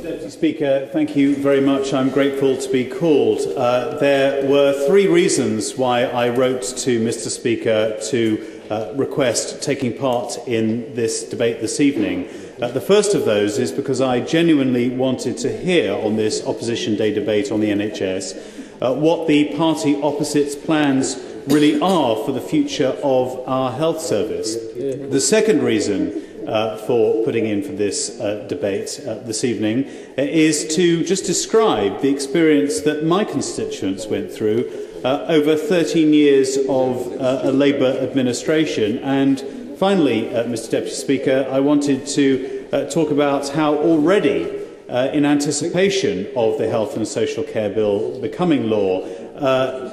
Mr Deputy Speaker, thank you very much. I'm grateful to be called. There were three reasons why I wrote to Mr Speaker to request taking part in this debate this evening. The first of those is because I genuinely wanted to hear on this Opposition Day debate on the NHS what the party opposite's plans really are for the future of our health service. The second reason for putting in for this debate this evening is to just describe the experience that my constituents went through over 13 years of a Labour administration. And finally, Mr Deputy Speaker, I wanted to talk about how already, in anticipation of the Health and Social Care Bill becoming law,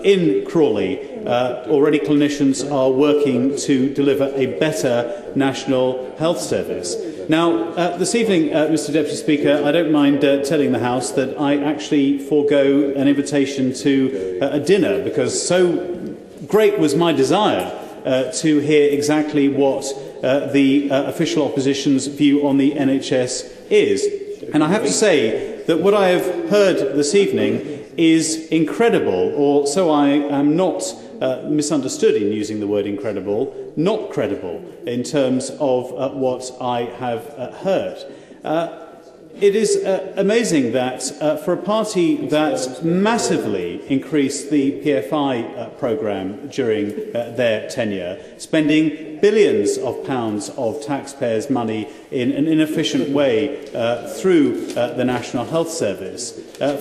in Crawley, already clinicians are working to deliver a better national health service. Now, this evening, Mr Deputy Speaker, I don't mind telling the House that I actually forego an invitation to a dinner because so great was my desire to hear exactly what the official opposition's view on the NHS is. And I have to say that what I have heard this evening is incredible, or so I am not misunderstood in using the word incredible, not credible in terms of what I have heard. It is amazing that for a party that massively increased the PFI programme during their tenure, spending billions of pounds of taxpayers' money in an inefficient way through the National Health Service,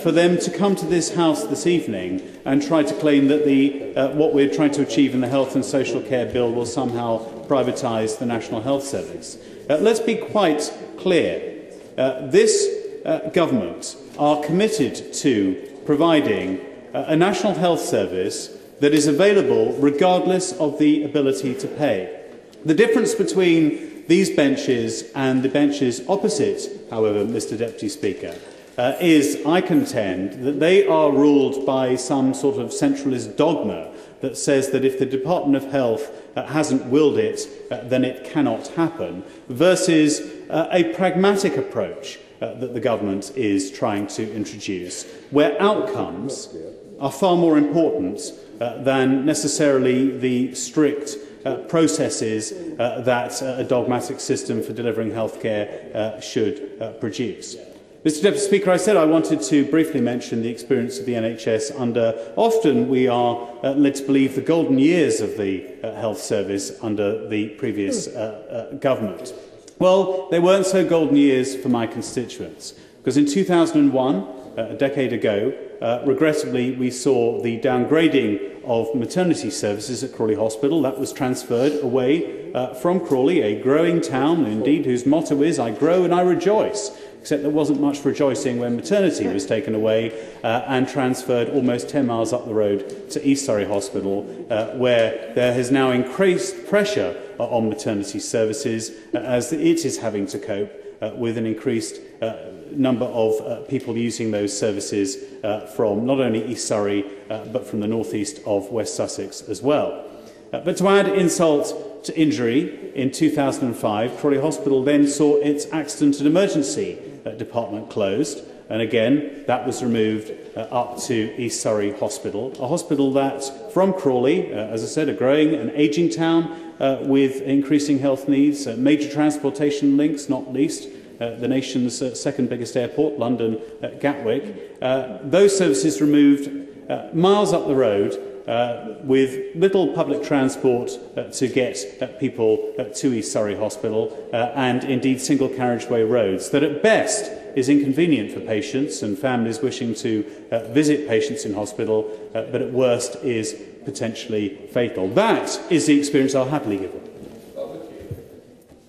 for them to come to this House this evening and try to claim that what we're trying to achieve in the Health and Social Care Bill will somehow privatise the National Health Service. Let's be quite clear. This government are committed to providing a national health service that is available regardless of the ability to pay. The difference between these benches and the benches opposite, however, Mr Deputy Speaker, is, I contend, that they are ruled by some sort of centralist dogma that says that if the Department of Health hasn't willed it, then it cannot happen, versus a pragmatic approach that the government is trying to introduce, where outcomes are far more important than necessarily the strict processes that a dogmatic system for delivering healthcare should produce. Mr Deputy Speaker, I said I wanted to briefly mention the experience of the NHS under, often we are led to believe, the golden years of the health service under the previous government. Well, they weren't so golden years for my constituents, because in 2001, a decade ago, regrettably, we saw the downgrading of maternity services at Crawley Hospital. That was transferred away from Crawley, a growing town, indeed, whose motto is, I grow and I rejoice. Except there wasn't much rejoicing when maternity was taken away and transferred almost 10 miles up the road to East Surrey Hospital, where there has now increased pressure on maternity services as it is having to cope with an increased number of people using those services from not only East Surrey but from the northeast of West Sussex as well. But to add insult to injury, in 2005, Crawley Hospital then saw its accident and emergency department closed, and again that was removed up to East Surrey Hospital, a hospital that from Crawley, as I said, a growing and ageing town with increasing health needs, major transportation links, not least the nation's second biggest airport, London Gatwick, those services removed miles up the road with little public transport to get people to East Surrey Hospital and indeed single carriageway roads that at best is inconvenient for patients and families wishing to visit patients in hospital, but at worst is potentially fatal. That is the experience I'll happily give them.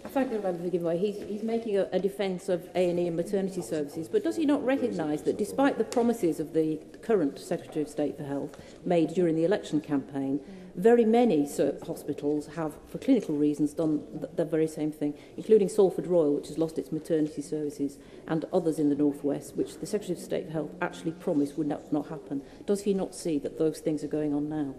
I thank the member for giving way. He's making a defence of A&E and maternity services, but does he not recognise that despite the promises of the current Secretary of State for Health made during the election campaign, very many hospitals have, for clinical reasons, done the very same thing, including Salford Royal, which has lost its maternity services, and others in the North West, which the Secretary of State for Health actually promised would not happen. Does he not see that those things are going on now?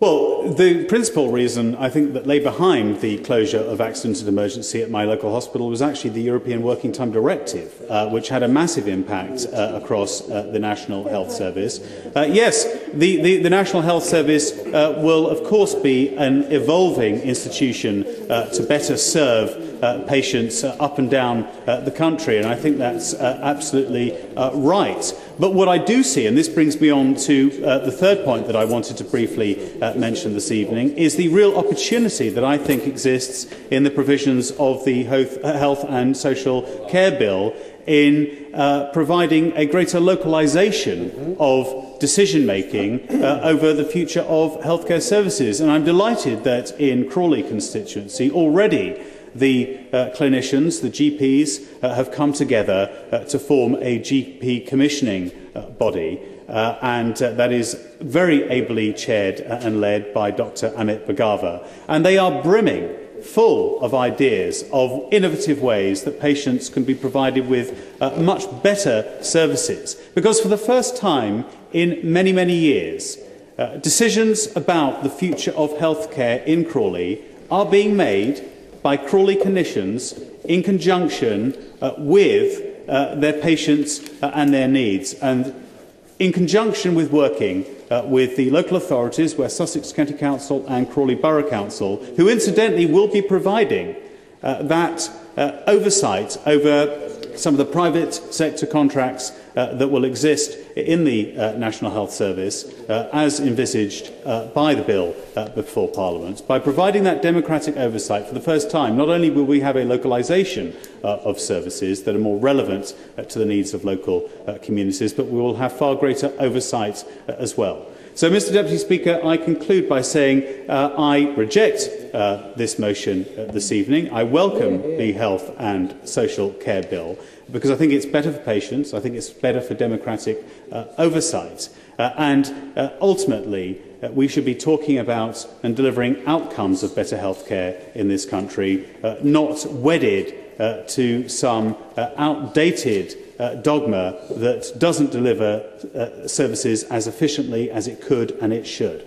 Well, the principal reason I think that lay behind the closure of accident and emergency at my local hospital was actually the European Working Time Directive, which had a massive impact across the National Health Service. Yes, the National Health Service will of course be an evolving institution to better serve patients up and down the country, and I think that's absolutely right. But what I do see, and this brings me on to the third point that I wanted to briefly mention this evening, is the real opportunity that I think exists in the provisions of the Health and Social Care Bill in providing a greater localisation of decision-making over the future of healthcare services. And I'm delighted that in Crawley constituency already the clinicians, the GPs, have come together to form a GP commissioning body, and that is very ably chaired and led by Dr. Amit Bhagava. And they are brimming full of ideas of innovative ways that patients can be provided with much better services. Because for the first time in many, many years, decisions about the future of healthcare in Crawley are being made by Crawley clinicians in conjunction with their patients and their needs, and in conjunction with working with the local authorities, West Sussex County Council and Crawley Borough Council, who incidentally will be providing that oversight over some of the private sector contracts that will exist in the National Health Service as envisaged by the bill before Parliament. By providing that democratic oversight for the first time, not only will we have a localisation of services that are more relevant to the needs of local communities, but we will have far greater oversight as well. So, Mr Deputy Speaker, I conclude by saying I reject this motion this evening. I welcome the Health and Social Care Bill because I think it's better for patients, I think it's better for democratic oversight, and ultimately we should be talking about and delivering outcomes of better healthcare in this country, not wedded to some outdated dogma that doesn't deliver services as efficiently as it could and it should.